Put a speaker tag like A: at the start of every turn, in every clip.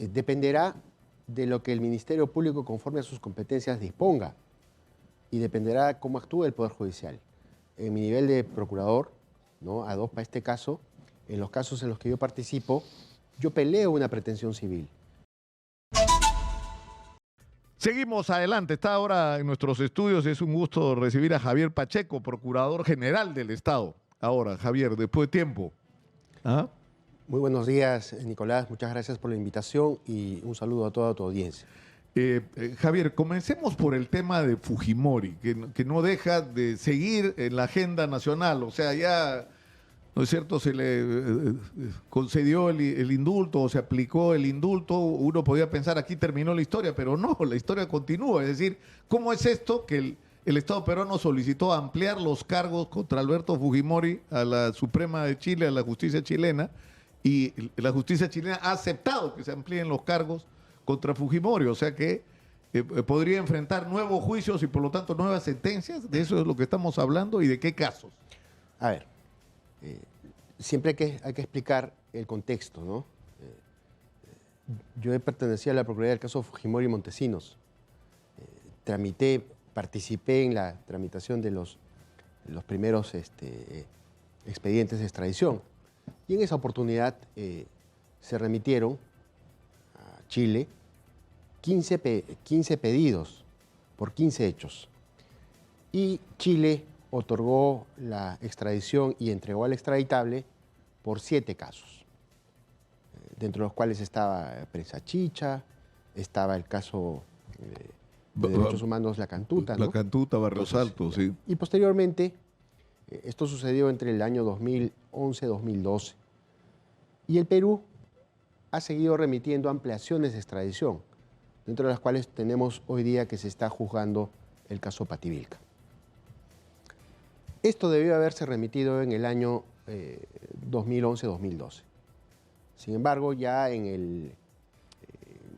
A: dependerá de lo que el Ministerio Público, conforme a sus competencias, disponga, y dependerá cómo actúe el Poder Judicial. En mi nivel de procurador, ¿no?, ad hoc para este caso, en los casos en los que yo participo, yo peleo una pretensión civil.
B: Seguimos adelante. Está ahora en nuestros estudios. Es un gusto recibir a Javier Pacheco, Procurador General del Estado. Ahora, Javier, después de tiempo. ¿Ah?
A: Muy buenos días, Nicolás. Muchas gracias por la invitación y un saludo a toda tu audiencia.
B: Javier, comencemos por el tema de Fujimori, que no deja de seguir en la agenda nacional. O sea, ya, ¿no es cierto?, se le concedió el indulto o se aplicó el indulto. Uno podía pensar aquí terminó la historia, pero no, la historia continúa. Es decir, ¿cómo es esto que el Estado peruano solicitó ampliar los cargos contra Alberto Fujimori a la Suprema de Chile, a la justicia chilena, y la justicia chilena ha aceptado que se amplíen los cargos contra Fujimori? O sea que podría enfrentar nuevos juicios y por lo tanto nuevas sentencias. De eso es lo que estamos hablando. ¿Y de qué casos?
A: A ver, siempre hay que explicar el contexto, ¿no? Yo he pertenecido a la Procuraduría del caso Fujimori y Montesinos. Participé en la tramitación de los primeros expedientes de extradición. Y en esa oportunidad se remitieron a Chile 15 pedidos por 15 hechos. Y Chile otorgó la extradición y entregó al extraditable por 7 casos, dentro de los cuales estaba Presa Chicha, estaba el caso de derechos humanos La Cantuta, ¿no?
B: La Cantuta, Barrios Altos, sí.
A: Y posteriormente, esto sucedió entre el año 2011 y 2012, y el Perú ha seguido remitiendo ampliaciones de extradición, dentro de las cuales tenemos hoy día que se está juzgando el caso Pativilca. Esto debió haberse remitido en el año 2011-2012. Sin embargo, ya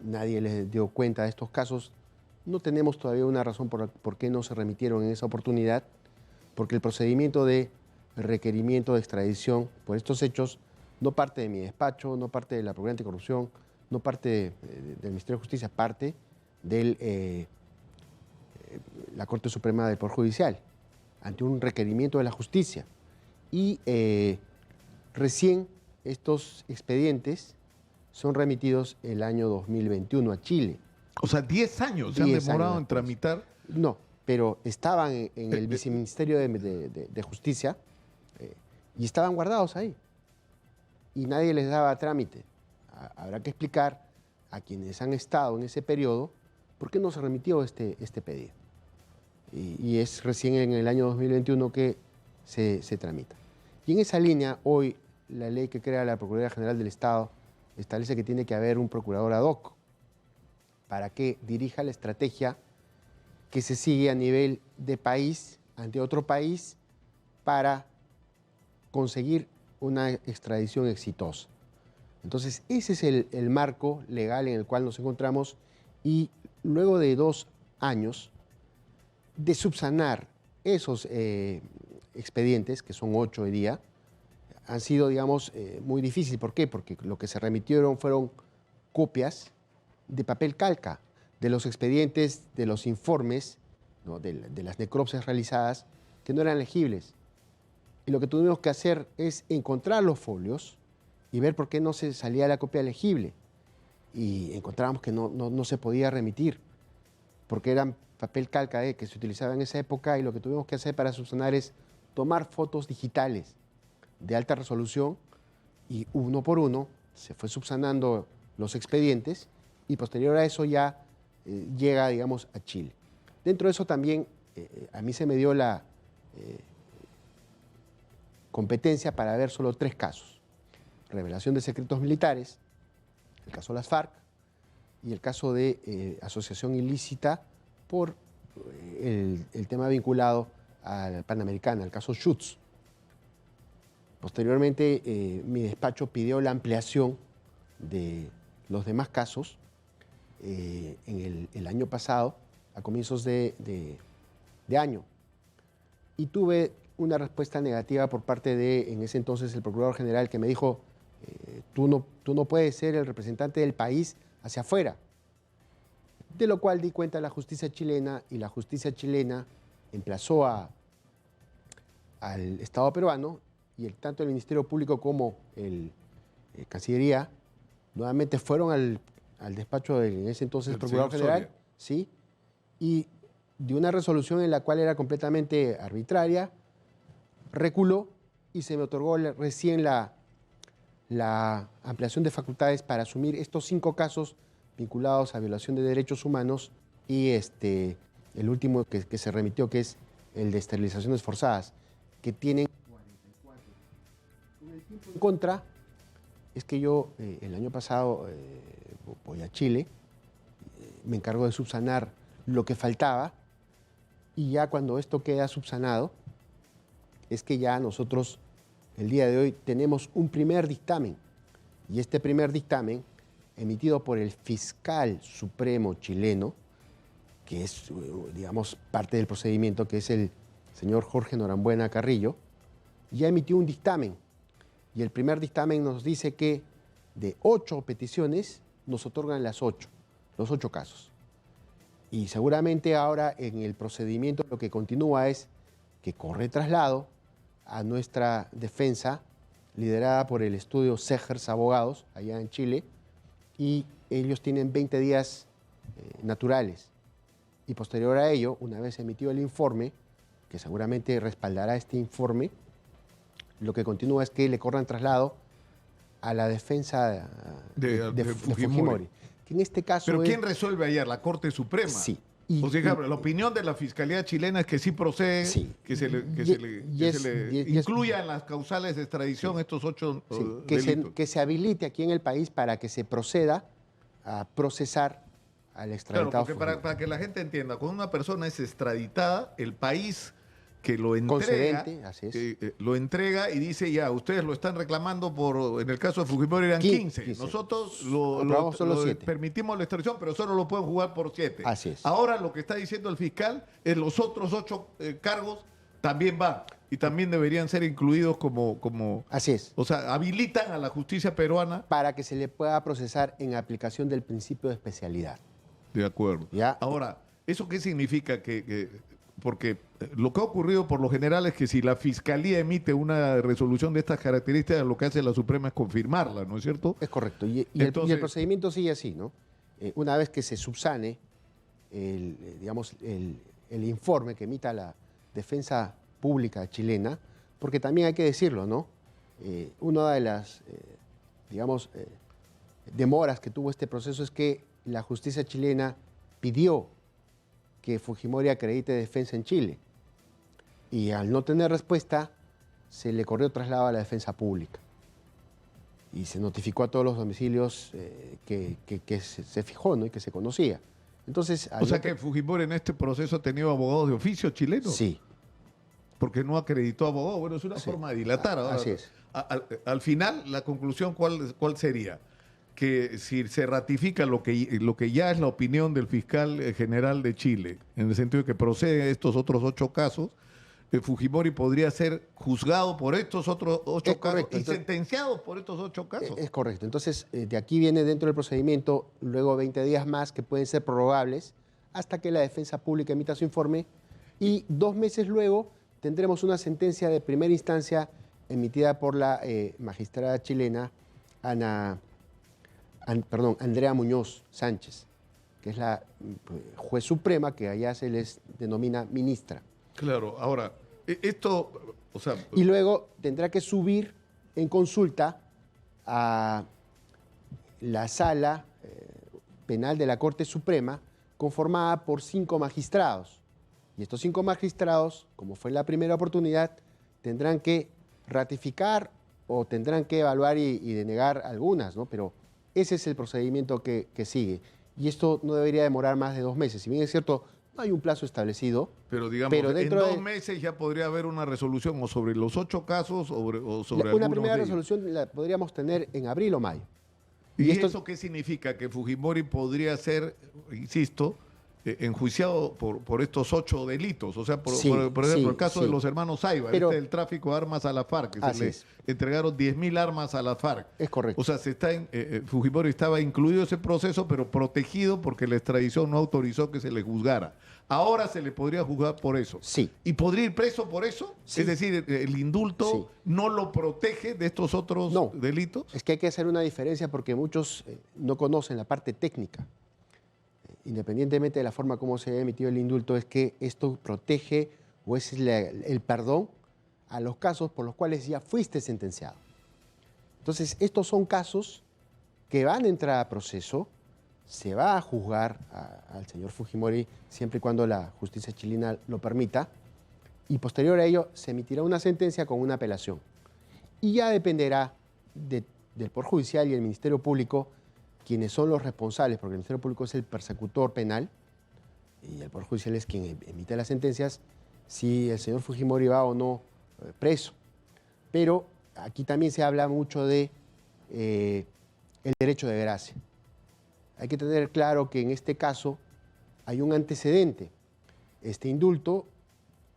A: nadie les dio cuenta de estos casos. No tenemos todavía una razón por qué no se remitieron en esa oportunidad, porque el procedimiento de requerimiento de extradición por estos hechos no parte de mi despacho, no parte de la Procuraduría Anticorrupción, no parte del Ministerio de Justicia, parte de la Corte Suprema del Poder Judicial, ante un requerimiento de la justicia. Y recién estos expedientes son remitidos el año 2021 a Chile.
B: O sea, 10 años se han demorado en tramitar.
A: No, pero estaban en el Viceministerio de Justicia y estaban guardados ahí. Y nadie les daba trámite. Habrá que explicar a quienes han estado en ese periodo por qué no se remitió este pedido. Y es recién en el año 2021 que se tramita. Y en esa línea, hoy la ley que crea la Procuraduría General del Estado establece que tiene que haber un procurador ad hoc para que dirija la estrategia que se sigue a nivel de país ante otro país para conseguir una extradición exitosa. Entonces, ese es el marco legal en el cual nos encontramos, y luego de 2 años de subsanar esos expedientes, que son 8 hoy día, han sido, digamos, muy difíciles. ¿Por qué? Porque lo que se remitieron fueron copias de papel calca de los expedientes, de los informes, ¿no?, de las necropsias realizadas, que no eran legibles. Y lo que tuvimos que hacer es encontrar los folios y ver por qué no se salía la copia legible. Y encontramos que no se podía remitir, porque eran papel calca que se utilizaba en esa época, y lo que tuvimos que hacer para subsanar es tomar fotos digitales de alta resolución, y uno por uno se fue subsanando los expedientes, y posterior a eso ya llega, digamos, a Chile. Dentro de eso también a mí se me dio la competencia para ver solo 3 casos: revelación de secretos militares, el caso de las FARC y el caso de asociación ilícita por el tema vinculado al Panamericana, el caso Schutz. Posteriormente, mi despacho pidió la ampliación de los demás casos en el año pasado, a comienzos de año, y tuve una respuesta negativa por parte de, en ese entonces, el Procurador General, que me dijo: tú no puedes ser el representante del país hacia afuera. De lo cual di cuenta la justicia chilena, y la justicia chilena emplazó al Estado peruano, y tanto el Ministerio Público como el Cancillería nuevamente fueron al despacho del en ese entonces
B: El
A: Procurador
B: señor
A: General,
B: Soria.
A: ¿sí? Y de una resolución en la cual era completamente arbitraria, reculó y se me otorgó recién la ampliación de facultades para asumir estos 5 casos vinculados a violación de derechos humanos y el último que se remitió, que es el de esterilizaciones forzadas, que tienen 44. Con el tiempo en contra, es que yo el año pasado voy a Chile, me encargo de subsanar lo que faltaba, y ya cuando esto queda subsanado, es que ya nosotros el día de hoy tenemos un primer dictamen, y este primer dictamen, emitido por el fiscal supremo chileno, que es, digamos, parte del procedimiento, que es el señor Jorge Norambuena Carrillo, ya emitió un dictamen, y el primer dictamen nos dice que de 8 peticiones nos otorgan los 8 casos. Y seguramente ahora en el procedimiento lo que continúa es que corre traslado a nuestra defensa, liderada por el estudio Segers Abogados, allá en Chile, y ellos tienen 20 días naturales. Y posterior a ello, una vez emitido el informe, que seguramente respaldará este informe, lo que continúa es que le corran traslado a la defensa de Fujimori. Que en este caso
B: ¿Pero quién resuelve ayer? ¿La Corte Suprema?
A: Sí.
B: O sea, la opinión de la Fiscalía chilena es que sí procede,
A: Sí.
B: que se le incluya en las causales de extradición estos 8 delitos.
A: Que se habilite aquí en el país para que se proceda a procesar al extraditado.
B: Claro, porque para que la gente entienda, cuando una persona es extraditada, el país que lo entrega,
A: así es.
B: lo entrega y dice, ya, ustedes lo están reclamando por, en el caso de Fujimori eran 15. Nosotros
A: solo 7.
B: Permitimos la extradición, pero solo lo pueden jugar por 7.
A: Así es.
B: Ahora lo que está diciendo el fiscal es los otros 8 cargos también van y también deberían ser incluidos como...
A: Así es.
B: O sea, habilitan a la justicia peruana.
A: Para que se le pueda procesar en aplicación del principio de especialidad.
B: De acuerdo.
A: ¿Ya?
B: Ahora, ¿eso qué significa? Porque lo que ha ocurrido por lo general es que si la Fiscalía emite una resolución de estas características, lo que hace la Suprema es confirmarla, ¿no es cierto?
A: Es correcto. Y
B: Entonces,
A: el procedimiento sigue así, ¿no? Una vez que se subsane el informe que emita la defensa pública chilena, porque también hay que decirlo, ¿no? Una de las, demoras que tuvo este proceso es que la justicia chilena pidió que Fujimori acredite defensa en Chile. Y al no tener respuesta, se le corrió traslado a la defensa pública. Y se notificó a todos los domicilios que se fijó, ¿no? Y que se conocía. Entonces,
B: o sea que Fujimori en este proceso ha tenido abogados de oficio chilenos.
A: Sí.
B: Porque no acreditó abogados. Bueno, es una forma de dilatar. Ahora,
A: así es.
B: Al final, la conclusión, ¿cuál sería? Que si se ratifica lo que ya es la opinión del fiscal general de Chile, en el sentido de que proceden estos otros 8 casos, Fujimori podría ser juzgado por estos otros 8 casos y sentenciado por estos 8 casos.
A: Es correcto. Entonces, de aquí viene dentro del procedimiento luego 20 días más que pueden ser prorrogables hasta que la defensa pública emita su informe, y 2 meses luego tendremos una sentencia de primera instancia emitida por la magistrada chilena Andrea Muñoz Sánchez, que es la juez suprema, que allá se les denomina ministra.
B: Claro, ahora, esto, o sea...
A: Y luego tendrá que subir en consulta a la sala penal de la Corte Suprema, conformada por 5 magistrados. Y estos 5 magistrados, como fue la primera oportunidad, tendrán que ratificar o tendrán que evaluar y denegar algunas, ¿no? Pero ese es el procedimiento que sigue. Y esto no debería demorar más de 2 meses. Si bien es cierto, no hay un plazo establecido.
B: Pero digamos, en 2 meses ya podría haber una resolución o sobre los 8 casos o sobre
A: una primera resolución la podríamos tener en abril o mayo.
B: ¿Y eso qué significa? Que Fujimori podría ser, insisto, enjuiciado por estos 8 delitos. O sea, por ejemplo,
A: sí,
B: el caso de los hermanos Saiba,
A: pero,
B: el tráfico de armas a la FARC, que se le
A: es.
B: entregaron 10.000 armas a la FARC.
A: Es correcto.
B: O sea, Fujimori estaba incluido en ese proceso, pero protegido porque la extradición no autorizó que se le juzgara. Ahora se le podría juzgar por eso.
A: Sí.
B: ¿Y podría ir preso por eso?
A: Sí.
B: Es decir, el indulto no lo protege de estos otros delitos.
A: Es que hay que hacer una diferencia porque muchos no conocen la parte técnica. Independientemente de la forma como se ha emitido el indulto, es que esto protege o es el perdón a los casos por los cuales ya fuiste sentenciado. Entonces, estos son casos que van a entrar a proceso, se va a juzgar al señor Fujimori siempre y cuando la justicia chilena lo permita, y posterior a ello se emitirá una sentencia con una apelación. Y ya dependerá del Poder Judicial y el Ministerio Público quienes son los responsables, porque el Ministerio Público es el persecutor penal y el Poder Judicial es quien emite las sentencias, si el señor Fujimori va o no preso. Pero aquí también se habla mucho de el derecho de gracia. Hay que tener claro que en este caso hay un antecedente. Este indulto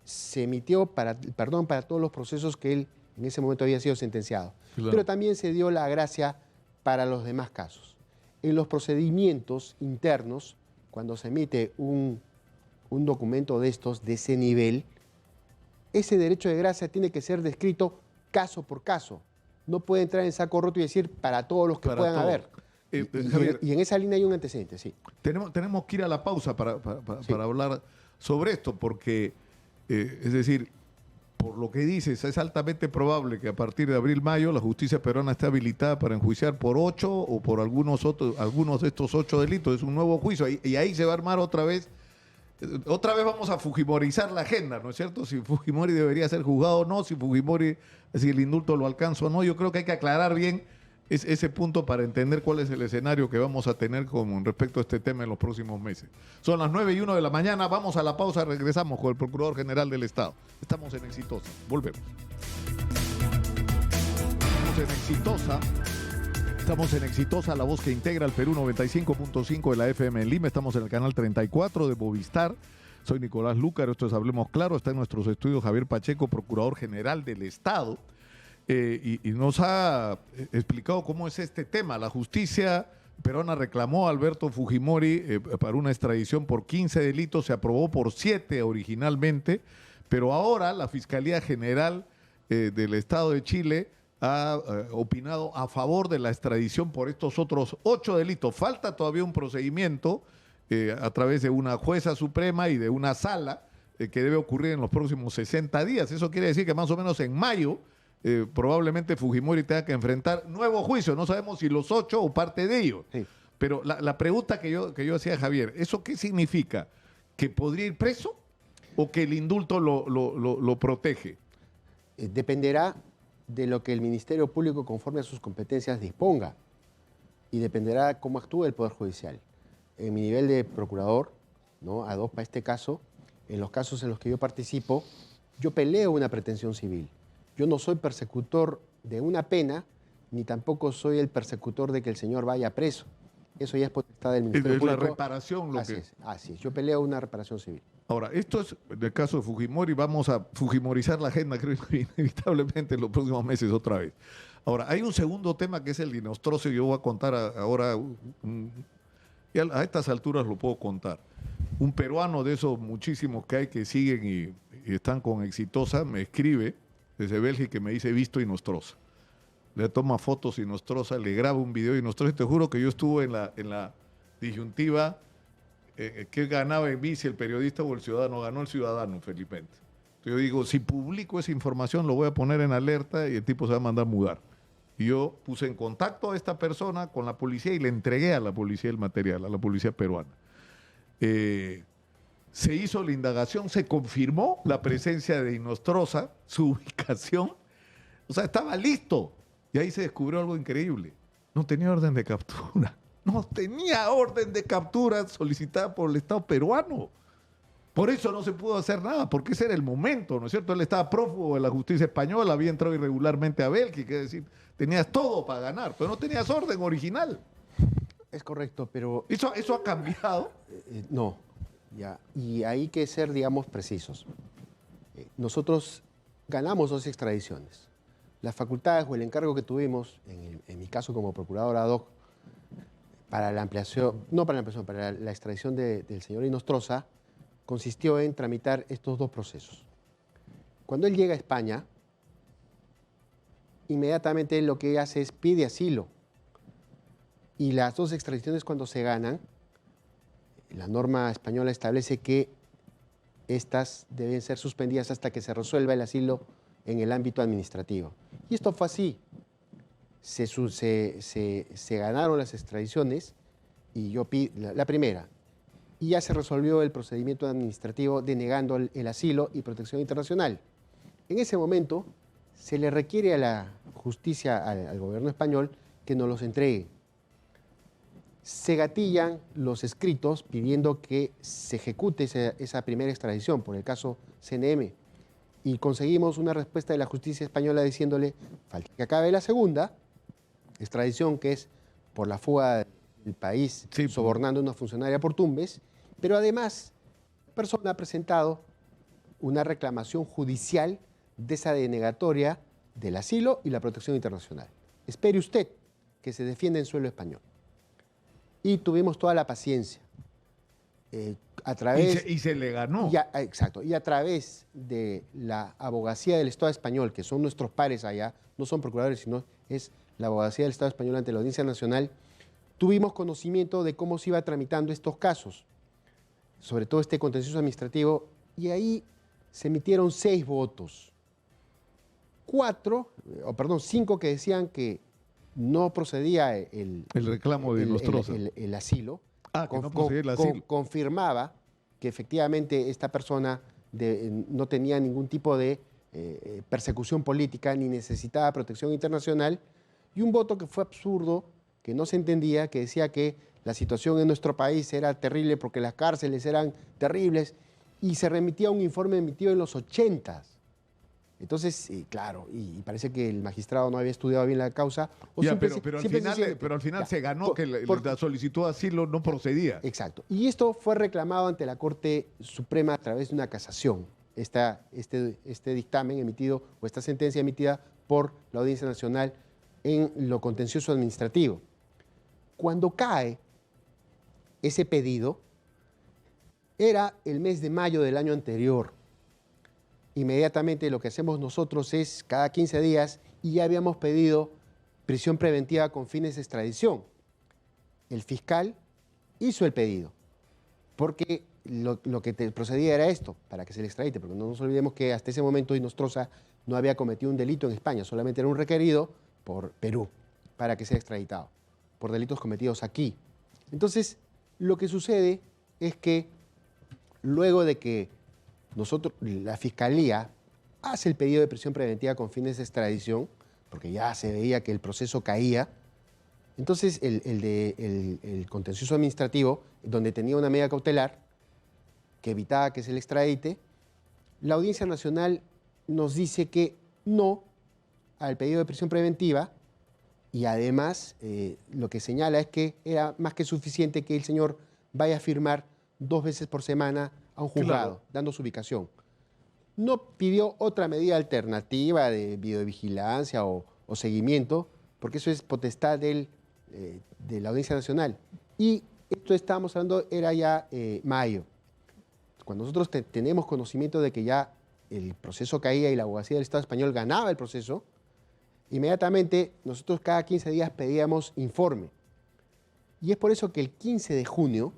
A: se emitió perdón para todos los procesos que él en ese momento había sido sentenciado. Claro. Pero también se dio la gracia para los demás casos. En los procedimientos internos, cuando se emite un documento de estos, de ese nivel, ese derecho de gracia tiene que ser descrito caso por caso. No puede entrar en saco roto y decir para todos los que puedan haber.
B: Javier,
A: y en esa línea hay un antecedente, sí.
B: Tenemos que ir a la pausa para hablar sobre esto, porque, es decir, por lo que dices, es altamente probable que a partir de abril-mayo la justicia peruana esté habilitada para enjuiciar por 8 o por algunos de estos 8 delitos. Es un nuevo juicio y ahí se va a armar otra vez vamos a fujimorizar la agenda, ¿no es cierto? Si Fujimori debería ser juzgado o no, si el indulto lo alcanza o no. Yo creo que hay que aclarar bien ese punto para entender cuál es el escenario que vamos a tener con respecto a este tema en los próximos meses. Son las 9:01 de la mañana, vamos a la pausa, regresamos con el Procurador General del Estado. Estamos en Exitosa, volvemos. Estamos en Exitosa, la voz que integra el Perú, 95.5 de la FM en Lima. Estamos en el canal 34 de Movistar. Soy Nicolás Lúcar, esto es Hablemos Claro. Está en nuestros estudios Javier Pacheco, Procurador General del Estado. Y nos ha explicado cómo es este tema. La justicia peruana reclamó a Alberto Fujimori para una extradición por 15 delitos, se aprobó por 7 originalmente, pero ahora la Fiscalía General del Estado de Chile ha opinado a favor de la extradición por estos otros 8 delitos. Falta todavía un procedimiento a través de una jueza suprema y de una sala que debe ocurrir en los próximos 60 días. Eso quiere decir que más o menos en mayo probablemente Fujimori tenga que enfrentar nuevo juicio. No sabemos si los 8 o parte de ellos. Sí. Pero la pregunta que yo hacía, Javier, ¿eso qué significa? ¿Que podría ir preso o que el indulto lo protege?
A: Dependerá de lo que el Ministerio Público, conforme a sus competencias, disponga. Y dependerá cómo actúe el Poder Judicial. En mi nivel de procurador, ¿no?, adopta este caso. En los casos en los que yo participo, yo peleo una pretensión civil. Yo no soy persecutor de una pena, ni tampoco soy el persecutor de que el señor vaya preso. Eso ya es potestad del Ministerio Público.
B: Es la reparación lo que...
A: Así es. Yo peleo una reparación civil.
B: Ahora, esto es, en el caso de Fujimori, vamos a fujimorizar la agenda, creo que inevitablemente en los próximos meses otra vez. Ahora, hay un segundo tema que es el dinostrocio, yo voy a contar ahora, y a estas alturas lo puedo contar. Un peruano de esos muchísimos que hay que siguen y están con Exitosa, me escribe desde Bélgica y me dice, visto Inostroza. Le toma fotos Inostroza, le graba un video Inostroza, y te juro que yo estuve en la disyuntiva que ganaba en mí, si el periodista o el ciudadano. Ganó el ciudadano, felizmente. Entonces yo digo, si publico esa información lo voy a poner en alerta y el tipo se va a mandar a mudar. Y yo puse en contacto a esta persona con la policía y le entregué a la policía el material, a la policía peruana. Se hizo la indagación, se confirmó la presencia de Inostroza, su ubicación, o sea, estaba listo. Y ahí se descubrió algo increíble. No tenía orden de captura. No tenía orden de captura solicitada por el Estado peruano. Por eso no se pudo hacer nada, porque ese era el momento, ¿no es cierto? Él estaba prófugo de la justicia española, había entrado irregularmente a Bélgica, es decir, tenías todo para ganar, pero no tenías orden original.
A: Es correcto, pero...
B: ¿Eso ha cambiado?
A: No. Ya, y hay que ser, digamos, precisos. Nosotros ganamos 2 extradiciones. Las facultades o el encargo que tuvimos, en mi caso como procurador ad hoc, para la ampliación, no para la ampliación, para la extradición del señor Inostroza, consistió en tramitar estos 2 procesos. Cuando él llega a España, inmediatamente lo que hace es pide asilo. Y las 2 extradiciones cuando se ganan, la norma española establece que estas deben ser suspendidas hasta que se resuelva el asilo en el ámbito administrativo. Y esto fue así. Se ganaron las extradiciones y yo la primera, y ya se resolvió el procedimiento administrativo denegando el asilo y protección internacional. En ese momento se le requiere a la justicia, al gobierno español, que nos los entregue. Se gatillan los escritos pidiendo que se ejecute esa primera extradición por el caso CNM y conseguimos una respuesta de la justicia española diciéndole falta que acabe la segunda extradición, que es por la fuga del país, sí, sobornando a una funcionaria por Tumbes, pero además la persona ha presentado una reclamación judicial de esa denegatoria del asilo y la protección internacional. Espere usted que se defienda en suelo español. Y tuvimos toda la paciencia. A través,
B: y se le ganó.
A: Exacto. Y a través de la abogacía del Estado español, que son nuestros pares allá, no son procuradores, sino es la abogacía del Estado español ante la Audiencia Nacional, tuvimos conocimiento de cómo se iba tramitando estos casos, sobre todo este contencioso administrativo, y ahí se emitieron 6 votos. 5 que decían que no procedía el
B: reclamo de Inostroza.
A: El asilo.
B: Que no procedía el asilo.
A: Confirmaba que efectivamente esta persona no tenía ningún tipo de persecución política ni necesitaba protección internacional, y un voto que fue absurdo, que no se entendía, que decía que la situación en nuestro país era terrible porque las cárceles eran terribles, y se remitía a un informe emitido en los 80. Entonces, claro, y parece que el magistrado no había estudiado bien la causa.
B: Pero al final se ganó que la solicitud de asilo no procedía.
A: Exacto. Y esto fue reclamado ante la Corte Suprema a través de una casación. Este dictamen emitido, o esta sentencia emitida por la Audiencia Nacional en lo contencioso administrativo. Cuando cae ese pedido, era el mes de mayo del año anterior. Inmediatamente lo que hacemos nosotros es, cada 15 días, y ya habíamos pedido prisión preventiva con fines de extradición. El fiscal hizo el pedido, porque lo que procedía era esto, para que se le extradite, porque no nos olvidemos que hasta ese momento Inostroza no había cometido un delito en España, solamente era un requerido por Perú para que sea extraditado, por delitos cometidos aquí. Entonces, lo que sucede es que luego de que la Fiscalía hace el pedido de prisión preventiva con fines de extradición, porque ya se veía que el proceso caía, entonces el contencioso administrativo, donde tenía una medida cautelar que evitaba que se le extradite, la Audiencia Nacional nos dice que no al pedido de prisión preventiva, y además lo que señala es que era más que suficiente que el señor vaya a firmar 2 veces por semana a un juzgado, claro, dando su ubicación. No pidió otra medida alternativa de videovigilancia o seguimiento, porque eso es potestad de la Audiencia Nacional. Y esto estábamos hablando, era ya mayo. Cuando nosotros tenemos conocimiento de que ya el proceso caía y la abogacía del Estado español ganaba el proceso, inmediatamente nosotros cada 15 días pedíamos informe. Y es por eso que el 15 de junio,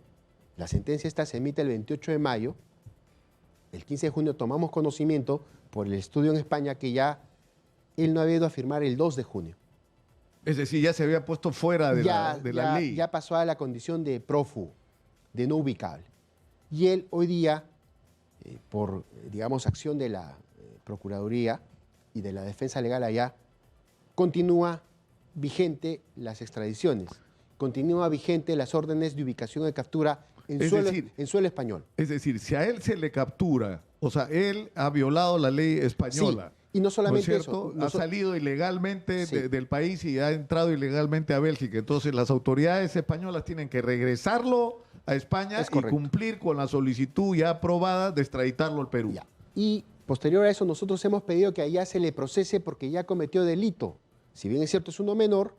A: la sentencia esta se emite el 28 de mayo, el 15 de junio tomamos conocimiento por el estudio en España que ya él no había ido a firmar el 2 de junio.
B: Es decir, ya se había puesto fuera de la ley.
A: Ya pasó a la condición de prófugo, de no ubicable. Y él hoy día, por, digamos, acción de la Procuraduría y de la defensa legal allá, continúa vigente las extradiciones, continúa vigente las órdenes de ubicación y captura en suelo español.
B: Es decir, si a él se le captura, o sea, él ha violado la ley española.
A: Sí, y no solamente
B: ¿no es cierto? Ha salido ilegalmente del país y ha entrado ilegalmente a Bélgica. Entonces las autoridades españolas tienen que regresarlo a España
A: Es
B: y
A: correcto.
B: cumplir con la solicitud ya aprobada de extraditarlo al Perú.
A: Ya. Y posterior a eso, nosotros hemos pedido que allá se le procese porque ya cometió delito. Si bien es cierto, es uno menor,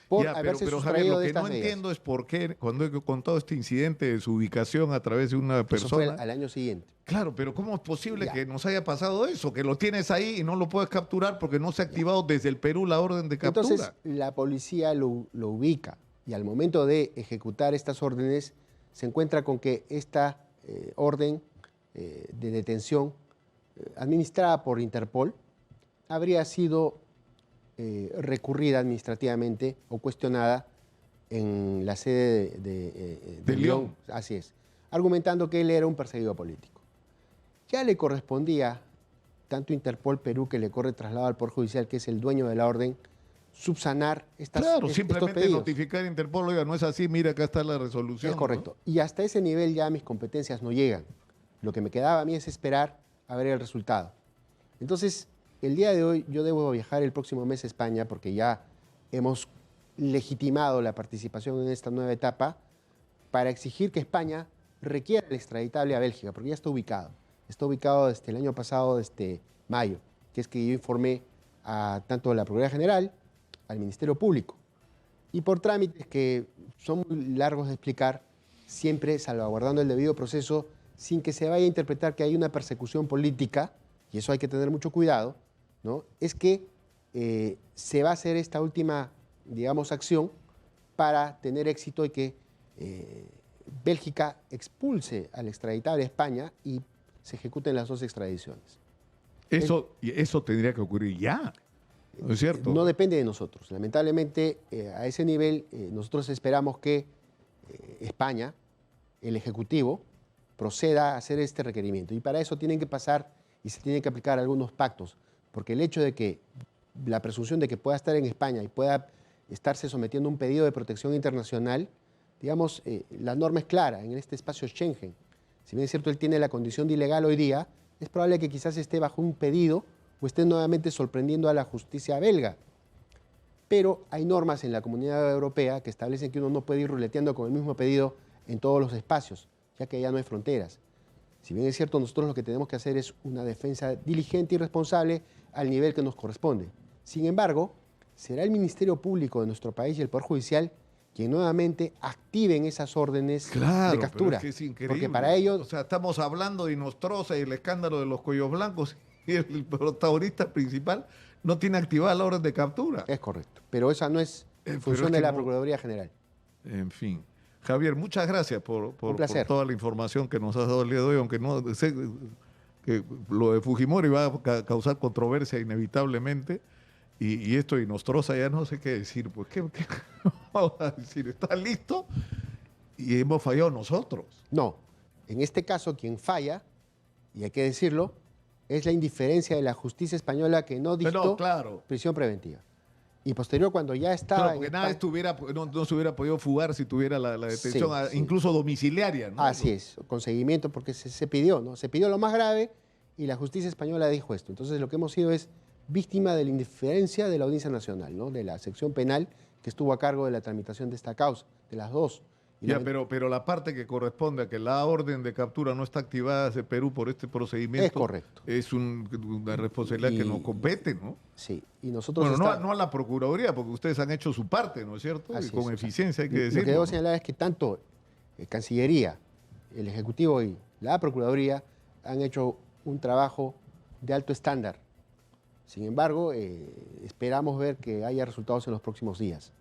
A: por
B: Ya,
A: haberse
B: pero Javier,
A: sustraído
B: lo
A: de
B: que no
A: estas medidas.
B: entiendo es por qué, cuando he contado este incidente de su ubicación a través de una
A: Eso fue
B: persona.
A: al año siguiente.
B: Claro, pero ¿cómo es posible
A: Ya.
B: que nos haya pasado eso? Que lo tienes ahí y no lo puedes capturar porque no se ha activado desde el Perú la orden de captura.
A: Entonces, la policía lo ubica y al momento de ejecutar estas órdenes, se encuentra con que esta orden de detención administrada por Interpol habría sido recurrida administrativamente o cuestionada en la sede
B: De León.
A: Así es, argumentando que él era un perseguido político. Ya le correspondía, tanto Interpol Perú, que le corre traslado al Poder Judicial, que es el dueño de la orden, subsanar
B: Claro,
A: estos
B: simplemente
A: pedidos.
B: notificar a Interpol, oiga, no es así, mira, acá está la resolución.
A: Es correcto. Y hasta ese nivel ya mis competencias no llegan. Lo que me quedaba a mí es esperar a ver el resultado. Entonces, el día de hoy yo debo viajar el próximo mes a España porque ya hemos legitimado la participación en esta nueva etapa para exigir que España requiera el extraditable a Bélgica, porque ya está ubicado. Está ubicado desde el año pasado, desde mayo, que es que yo informé a tanto a la Procuraduría General, al Ministerio Público. Y por trámites que son muy largos de explicar, siempre salvaguardando el debido proceso, sin que se vaya a interpretar que hay una persecución política, y eso hay que tener mucho cuidado, ¿no? Es que se va a hacer esta última, digamos, acción para tener éxito y que Bélgica expulse al extraditable a España y se ejecuten las dos extradiciones.
B: Eso tendría que ocurrir ya, ¿no es cierto?
A: No depende de nosotros. Lamentablemente, a ese nivel, nosotros esperamos que España, el Ejecutivo, proceda a hacer este requerimiento. Y para eso tienen que pasar y se tienen que aplicar algunos pactos, porque el hecho de que la presunción de que pueda estar en España y pueda estarse sometiendo a un pedido de protección internacional, digamos, la norma es clara en este espacio Schengen. Si bien es cierto, él tiene la condición de ilegal hoy día, es probable que quizás esté bajo un pedido o esté nuevamente sorprendiendo a la justicia belga. Pero hay normas en la Comunidad Europea que establecen que uno no puede ir ruleteando con el mismo pedido en todos los espacios, ya que ya no hay fronteras. Si bien es cierto, nosotros lo que tenemos que hacer es una defensa diligente y responsable al nivel que nos corresponde. Sin embargo, será el Ministerio Público de nuestro país y el Poder Judicial quien nuevamente activen esas órdenes
B: Claro,
A: de captura.
B: pero es que es increíble.
A: Porque para ellos...
B: O sea, estamos hablando de Nostroza y el escándalo de los cuellos blancos y el protagonista principal no tiene activada la orden de captura.
A: Es correcto, pero esa no es
B: Pero
A: función
B: es
A: de
B: que
A: la
B: no-
A: Procuraduría General.
B: En fin. Javier, muchas gracias
A: Un
B: por
A: placer.
B: toda la información que nos has dado el día de hoy, aunque no sé que lo de Fujimori va a causar controversia inevitablemente, y esto de Nostroza ya no sé qué decir, pues ¿qué vamos a decir? ¿Está listo? Y hemos fallado nosotros.
A: No, en este caso quien falla, y hay que decirlo, es la indiferencia de la justicia española que no dictó
B: No, claro.
A: prisión preventiva. Y posterior, cuando ya estaba...
B: Claro,
A: en
B: porque nada
A: España-
B: no se hubiera podido fugar si tuviera la detención,
A: Sí, sí.
B: incluso domiciliaria, ¿no?
A: Así es, con seguimiento, porque se pidió, ¿no? Se pidió lo más grave y la justicia española dijo esto. Entonces, lo que hemos sido es víctima de la indiferencia de la Audiencia Nacional, ¿no? De la sección penal que estuvo a cargo de la tramitación de esta causa, de las dos. Y
B: Ya,
A: la-
B: pero la parte que corresponde a que la orden de captura no está activada de Perú por este procedimiento
A: Es correcto.
B: es una responsabilidad que
A: Y-
B: nos compete, ¿no?
A: Sí, y nosotros...
B: Bueno,
A: está-
B: no a la Procuraduría, porque ustedes han hecho su parte, ¿no es cierto?
A: Así
B: Y con
A: es.
B: eficiencia hay que
A: Lo
B: decirlo.
A: que debo
B: ¿no?
A: señalar es que tanto Cancillería, el Ejecutivo y la Procuraduría han hecho un trabajo de alto estándar. Sin embargo, esperamos ver que haya resultados en los próximos días.